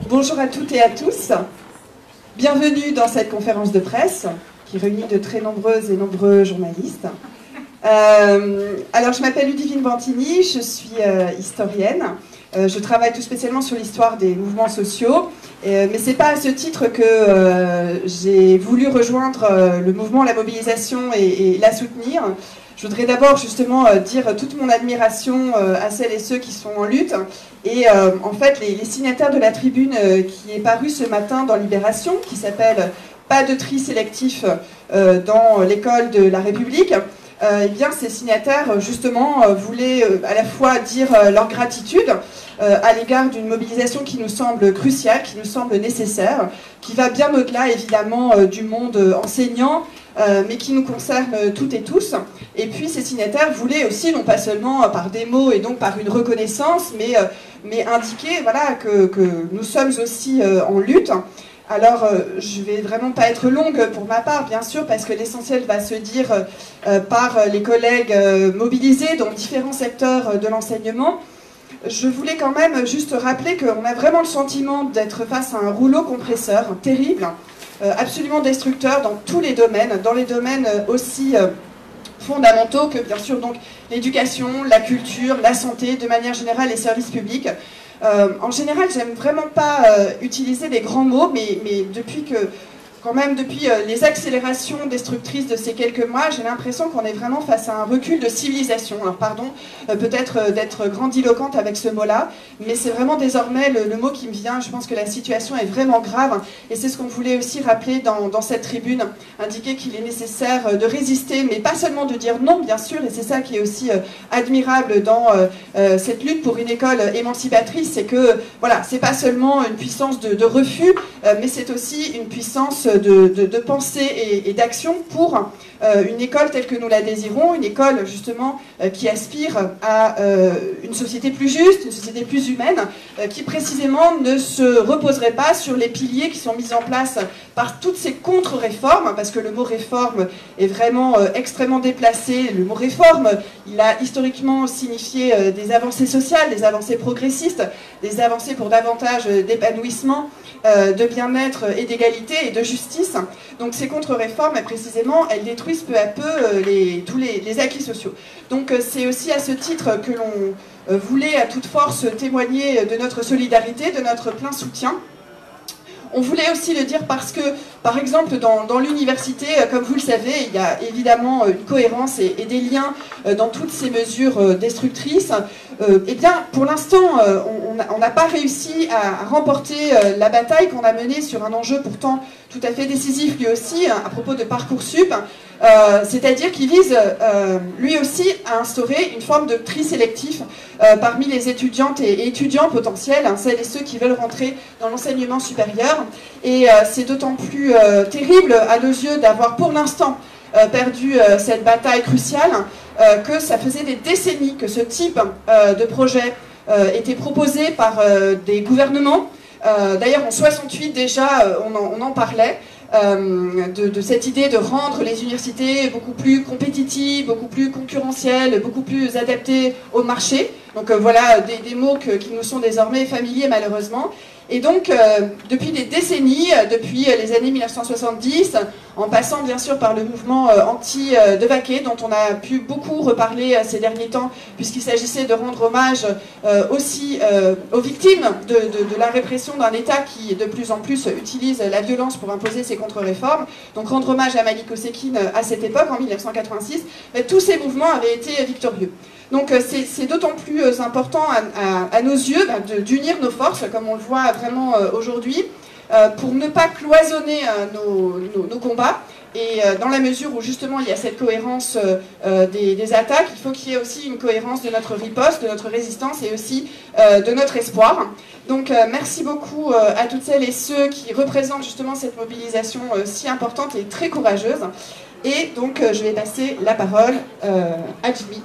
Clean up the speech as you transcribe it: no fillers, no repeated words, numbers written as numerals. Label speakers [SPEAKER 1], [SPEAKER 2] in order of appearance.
[SPEAKER 1] Bonjour à toutes et à tous. Bienvenue dans cette conférence de presse qui réunit de très nombreuses et nombreux journalistes. Alors, je m'appelle Ludivine Bantini, je suis historienne. Je travaille tout spécialement sur l'histoire des mouvements sociaux, mais ce n'est pas à ce titre que j'ai voulu rejoindre le mouvement, la mobilisation et la soutenir. Je voudrais d'abord justement dire toute mon admiration à celles et ceux qui sont en lutte et en fait les signataires de la tribune qui est parue ce matin dans Libération, qui s'appelle « Pas de tri sélectif dans l'école de la République ». Eh bien, ces signataires, justement, voulaient à la fois dire leur gratitude à l'égard d'une mobilisation qui nous semble cruciale, qui nous semble nécessaire, qui va bien au-delà, évidemment, du monde enseignant, mais qui nous concerne toutes et tous. Et puis, ces signataires voulaient aussi, non pas seulement par des mots et donc par une reconnaissance, mais indiquer voilà, que nous sommes aussi en lutte. Alors, je ne vais vraiment pas être longue pour ma part, bien sûr, parce que l'essentiel va se dire par les collègues mobilisés dans différents secteurs de l'enseignement. Je voulais quand même juste rappeler qu'on a vraiment le sentiment d'être face à un rouleau compresseur terrible, absolument destructeur dans tous les domaines, dans les domaines aussi fondamentaux que, bien sûr, donc l'éducation, la culture, la santé, de manière générale, les services publics. En général, j'aime vraiment pas utiliser des grands mots, mais depuis les accélérations destructrices de ces quelques mois, j'ai l'impression qu'on est vraiment face à un recul de civilisation. Alors pardon, peut-être d'être grandiloquente avec ce mot-là, mais c'est vraiment désormais le mot qui me vient. Je pense que la situation est vraiment grave, et c'est ce qu'on voulait aussi rappeler dans cette tribune, indiquer qu'il est nécessaire de résister, mais pas seulement de dire non, bien sûr, et c'est ça qui est aussi admirable dans cette lutte pour une école émancipatrice, c'est que, voilà, c'est pas seulement une puissance de refus, mais c'est aussi une puissance de pensée et d'action pour une école telle que nous la désirons, une école justement qui aspire à une société plus juste, une société plus humaine, qui précisément ne se reposerait pas sur les piliers qui sont mis en place par toutes ces contre-réformes, parce que le mot réforme est vraiment extrêmement déplacé. Le mot réforme, il a historiquement signifié des avancées sociales, des avancées progressistes, des avancées pour davantage d'épanouissement, de bien-être et d'égalité et de justice. Donc ces contre-réformes, précisément, elles détruisent peu à peu tous les acquis sociaux. Donc c'est aussi à ce titre que l'on voulait à toute force témoigner de notre solidarité, de notre plein soutien. On voulait aussi le dire parce que, par exemple, dans l'université, comme vous le savez, il y a évidemment une cohérence et des liens dans toutes ces mesures destructrices. Eh bien, pour l'instant, on n'a pas réussi à remporter la bataille qu'on a menée sur un enjeu pourtant tout à fait décisif, lui aussi, à propos de Parcoursup, c'est-à-dire qu'il vise, lui aussi, à instaurer une forme de tri sélectif parmi les étudiantes et étudiants potentiels, celles et ceux qui veulent rentrer dans l'enseignement supérieur. Et c'est d'autant plus terrible à nos yeux d'avoir pour l'instant perdu cette bataille cruciale que ça faisait des décennies que ce type de projet était proposé par des gouvernements. D'ailleurs en 68 déjà on en parlait. De cette idée de rendre les universités beaucoup plus compétitives, beaucoup plus concurrentielles, beaucoup plus adaptées au marché. Donc voilà des mots qui nous sont désormais familiers malheureusement. Et donc, depuis des décennies, depuis les années 1970, en passant bien sûr par le mouvement anti-Devaquet, dont on a pu beaucoup reparler ces derniers temps, puisqu'il s'agissait de rendre hommage aussi aux victimes de la répression d'un État qui de plus en plus utilise la violence pour imposer ses contre-réformes. Donc rendre hommage à Malik Osekine à cette époque, en 1986, mais tous ces mouvements avaient été victorieux. Donc c'est d'autant plus important à nos yeux d'unir nos forces, comme on le voit vraiment aujourd'hui, pour ne pas cloisonner nos combats. Et dans la mesure où justement il y a cette cohérence des attaques, il faut qu'il y ait aussi une cohérence de notre riposte, de notre résistance et aussi de notre espoir. Donc merci beaucoup à toutes celles et ceux qui représentent justement cette mobilisation si importante et très courageuse. Et donc je vais passer la parole à Jimmy.